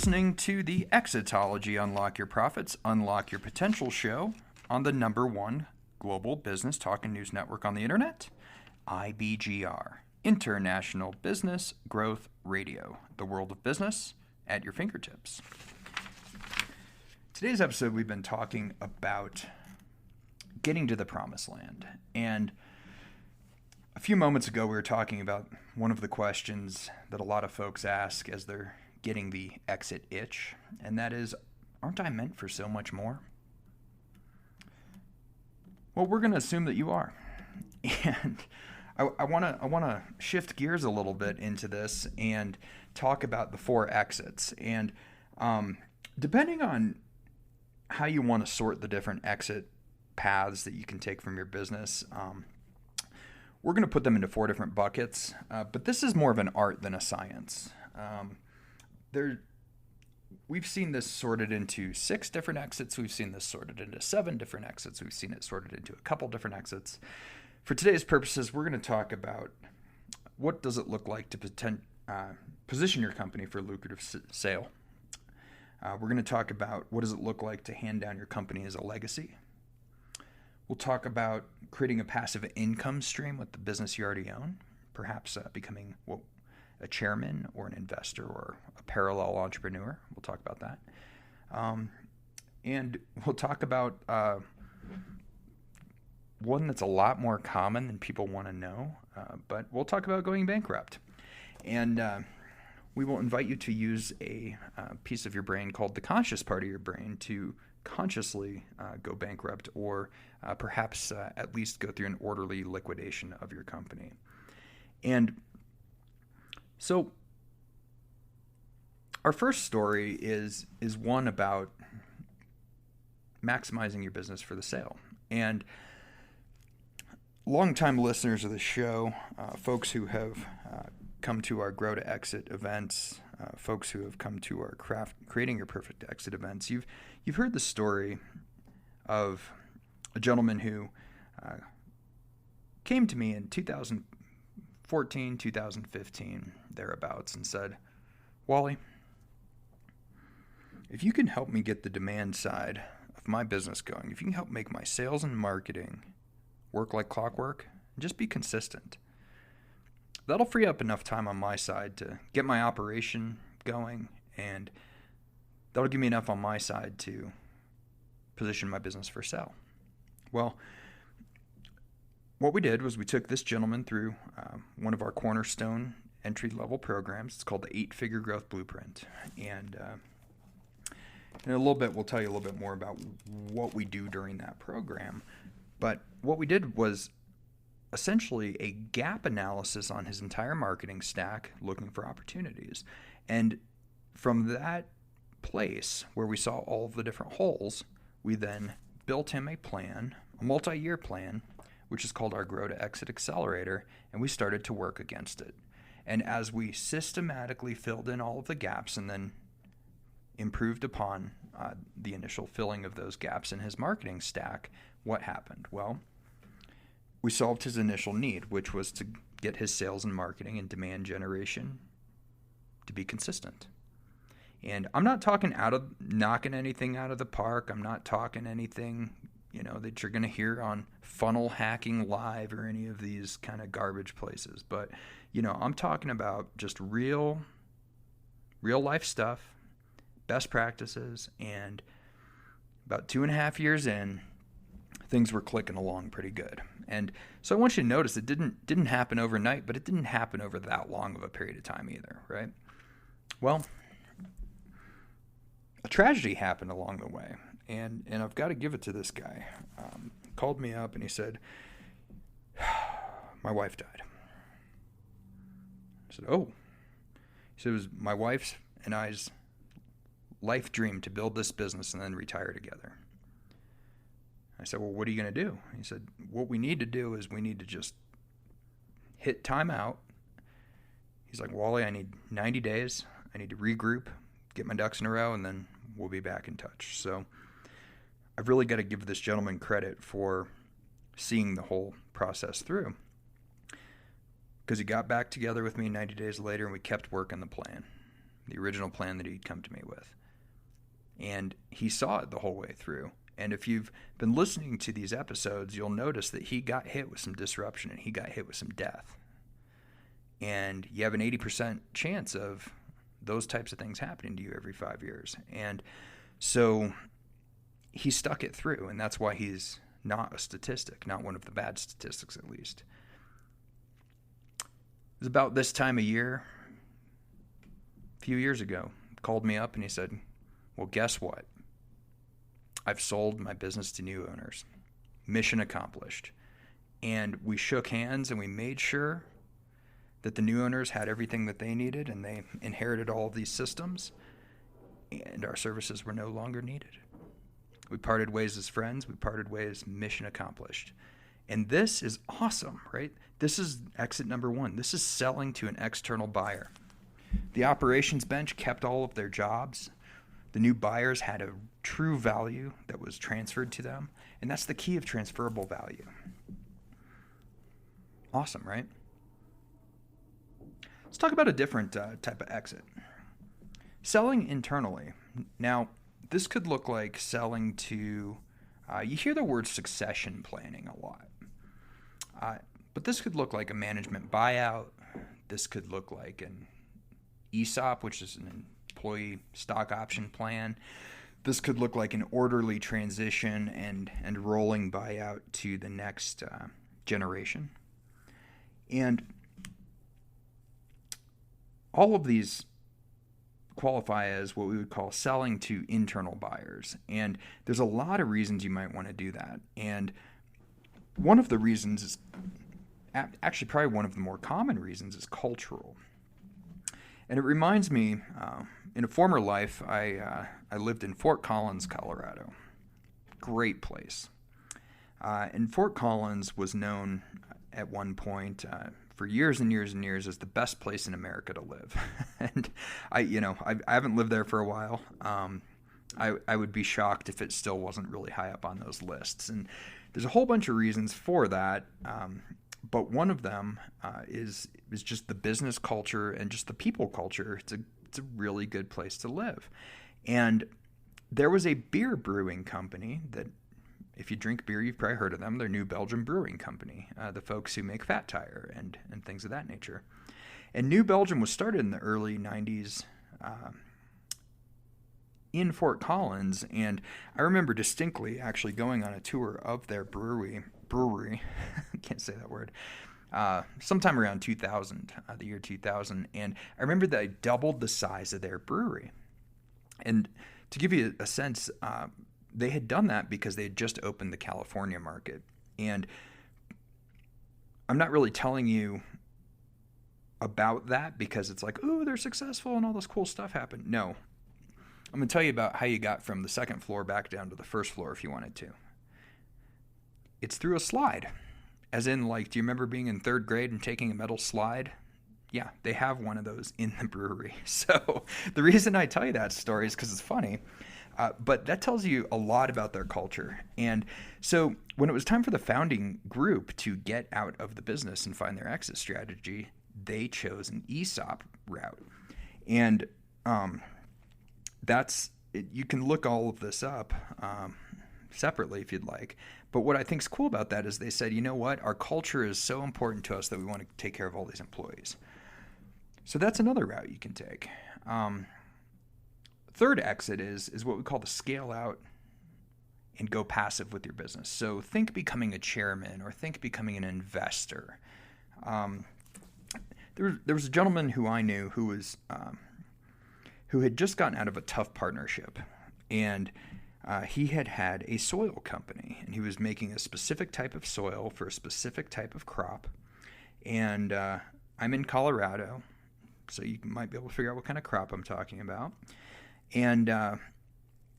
listening to the Exitology Unlock Your Profits, Unlock Your Potential show on the #1 global business talk and news network on the internet, IBGR, International Business Growth Radio, the world of business at your fingertips. Today's episode, we've been talking about getting to the promised land. And a few moments ago, we were talking about one of the questions that a lot of folks ask as they're getting the exit itch, and that is, aren't I meant for so much more? Well, we're going to assume that you are. And I want to shift gears a little bit into this and talk about the 4 exits. And depending on how you want to sort the different exit paths that you can take from your business, we're going to put them into 4 different buckets. But this is more of an art than a science. We've seen this sorted into 6 different exits. We've seen this sorted into 7 different exits. We've seen it sorted into a couple different exits. For today's purposes, we're going to talk about what does it look like to position your company for a lucrative sale. We're going to talk about what does it look like to hand down your company as a legacy. We'll talk about creating a passive income stream with the business you already own, perhaps becoming a chairman or an investor or a parallel entrepreneur. We'll talk about that. And we'll talk about one that's a lot more common than people want to know, but we'll talk about going bankrupt. And we will invite you to use a piece of your brain called the conscious part of your brain to consciously go bankrupt, or perhaps at least go through an orderly liquidation of your company. And so our first story is one about maximizing your business for the sale. And longtime listeners of the show, folks who have come to our Grow to Exit events, folks who have come to our Creating Your Perfect Exit events, you've heard the story of a gentleman who came to me in 2014, 2015, thereabouts, and said, Wally, if you can help me get the demand side of my business going, if you can help make my sales and marketing work like clockwork, and just be consistent, that'll free up enough time on my side to get my operation going, and that'll give me enough on my side to position my business for sale. Well, what we did was we took this gentleman through one of our cornerstone entry-level programs. It's called the 8-Figure Growth Blueprint. And in a little bit, we'll tell you a little bit more about what we do during that program. But what we did was essentially a gap analysis on his entire marketing stack, looking for opportunities. And from that place where we saw all of the different holes, we then built him a plan, a multi-year plan, which is called our Grow to Exit Accelerator, and we started to work against it. And as we systematically filled in all of the gaps and then improved upon the initial filling of those gaps in his marketing stack, what happened? Well, we solved his initial need, which was to get his sales and marketing and demand generation to be consistent. And I'm not talking knocking anything out of the park. I'm not talking anything, that you're going to hear on Funnel Hacking Live or any of these kind of garbage places. But, I'm talking about just real life stuff, best practices, and about 2.5 years in, things were clicking along pretty good. And so I want you to notice it didn't happen overnight, but it didn't happen over that long of a period of time either, right? Well, a tragedy happened along the way, and I've got to give it to this guy. He called me up and he said, my wife died. I said, oh. He said, it was my wife's and I's life dream to build this business and then retire together. I said, well, what are you going to do? He said, what we need to do is we need to just hit time out. He's like, Wally, I need 90 days. I need to regroup, get my ducks in a row, and then we'll be back in touch. So I've really got to give this gentleman credit for seeing the whole process through, because he got back together with me 90 days later and we kept working the plan. the original plan that he'd come to me with. And he saw it the whole way through. And if you've been listening to these episodes, you'll notice that he got hit with some disruption and he got hit with some death. And you have an 80% chance of those types of things happening to you every 5 years. And so he stuck it through, and that's why he's not a statistic, not one of the bad statistics at least. It was about this time of year, a few years ago, called me up and he said, well, guess what? I've sold my business to new owners. Mission accomplished. And we shook hands and we made sure that the new owners had everything that they needed and they inherited all of these systems and our services were no longer needed. We parted ways as friends. We parted ways, mission accomplished. And this is awesome, right? This is exit number one. This is selling to an external buyer. The operations bench kept all of their jobs. The new buyers had a true value that was transferred to them. And that's the key of transferable value. Awesome, right? Let's talk about a different type of exit. Selling internally. Now, this could look like selling to, you hear the word succession planning a lot. But this could look like a management buyout. This could look like an ESOP, which is an employee stock option plan. This could look like an orderly transition and rolling buyout to the next generation. And all of these qualify as what we would call selling to internal buyers. And there's a lot of reasons you might want to do that. And one of the reasons is, actually probably one of the more common reasons, is cultural. And it reminds me, in a former life, I lived in Fort Collins, Colorado. Great place. And Fort Collins was known at one point for years and years and years as the best place in America to live. And I haven't lived there for a while. I would be shocked if it still wasn't really high up on those lists. And there's a whole bunch of reasons for that. But one of them is just the business culture and just the people culture. It's a really good place to live. And there was a beer brewing company that, if you drink beer, you've probably heard of them. They're New Belgium Brewing Company, the folks who make Fat Tire and things of that nature. And New Belgium was started in the early 90s in Fort Collins. And I remember distinctly actually going on a tour of their brewery, I can't say that word, sometime around 2000, the year 2000. And I remember that I doubled the size of their brewery. And to give you a sense, they had done that because they had just opened the California market. And I'm not really telling you about that because it's like, oh, they're successful and all this cool stuff happened. No. I'm going to tell you about how you got from the second floor back down to the first floor if you wanted to. It's through a slide. As in, like, do you remember being in third grade and taking a metal slide? Yeah, they have one of those in the brewery. So the reason I tell you that story is because it's funny. But that tells you a lot about their culture. And so when it was time for the founding group to get out of the business and find their exit strategy, they chose an ESOP route. And you can look all of this up separately if you'd like. But what I think is cool about that is they said, you know what, our culture is so important to us that we want to take care of all these employees. So that's another route you can take. Third exit is what we call the scale out and go passive with your business. So think becoming a chairman or think becoming an investor. There was a gentleman who I knew who had just gotten out of a tough partnership, and he had a soil company, and he was making a specific type of soil for a specific type of crop. And I'm in Colorado, so you might be able to figure out what kind of crop I'm talking about. And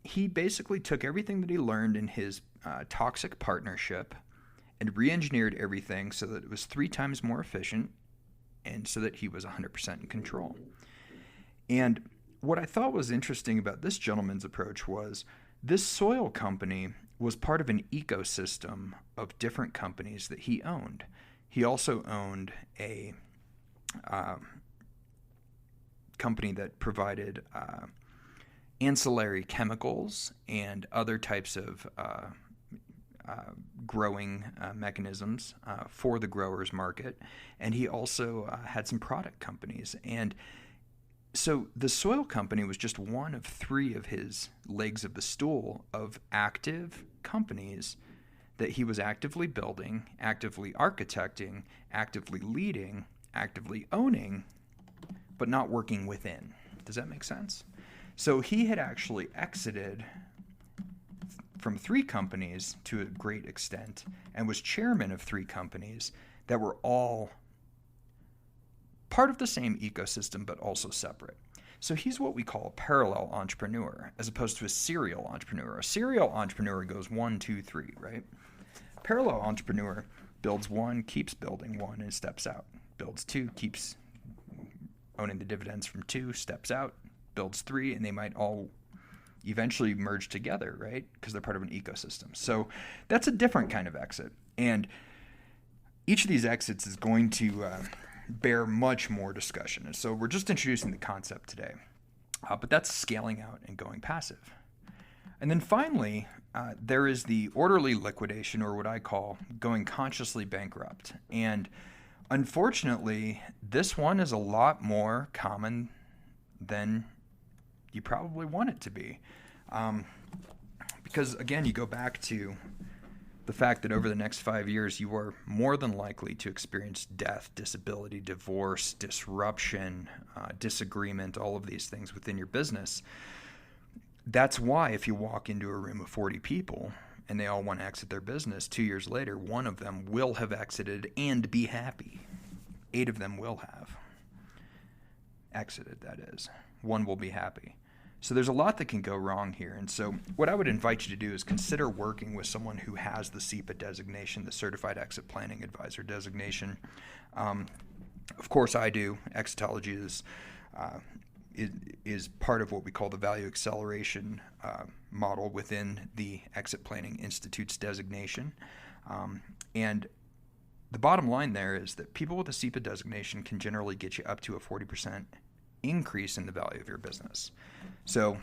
he basically took everything that he learned in his toxic partnership and re-engineered everything so that it was 3 times more efficient and so that he was 100% in control. And what I thought was interesting about this gentleman's approach was this soil company was part of an ecosystem of different companies that he owned. He also owned a company that provided ancillary chemicals and other types of growing mechanisms for the growers market. And he also had some product companies. And so the soil company was just one of three of his legs of the stool of active companies that he was actively building, actively architecting, actively leading, actively owning, but not working within. Does that make sense? So he had actually exited from three companies to a great extent and was chairman of three companies that were all part of the same ecosystem but also separate. So he's what we call a parallel entrepreneur as opposed to a serial entrepreneur. A serial entrepreneur goes 1, 2, 3, right? Parallel entrepreneur builds one, keeps building one, and steps out. Builds two, keeps owning the dividends from two, steps out, builds three, and they might all eventually merge together, right? Because they're part of an ecosystem. So that's a different kind of exit. And each of these exits is going to bear much more discussion. And so we're just introducing the concept today. But that's scaling out and going passive. And then finally, there is the orderly liquidation, or what I call going consciously bankrupt. And unfortunately, this one is a lot more common than you probably want it to be. Because again, you go back to the fact that over the next 5 years, you are more than likely to experience death, disability, divorce, disruption, disagreement, all of these things within your business. That's why if you walk into a room of 40 people and they all want to exit their business, 2 years later, one of them will have exited and be happy. 8 of them will have exited, that is. One will be happy. So there's a lot that can go wrong here. And so what I would invite you to do is consider working with someone who has the CEPA designation, the Certified Exit Planning Advisor designation. Of course I do. Exitology is part of what we call the value acceleration model within the Exit Planning Institute's designation. And the bottom line there is that people with a CEPA designation can generally get you up to a 40% increase in the value of your business. So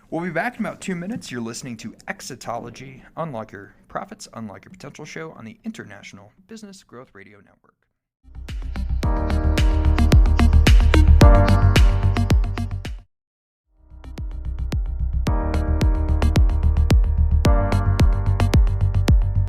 we'll be back in about 2 minutes. You're listening to Exitology, Unlock Your Profits, Unlock Your Potential show on the International Business Growth Radio Network.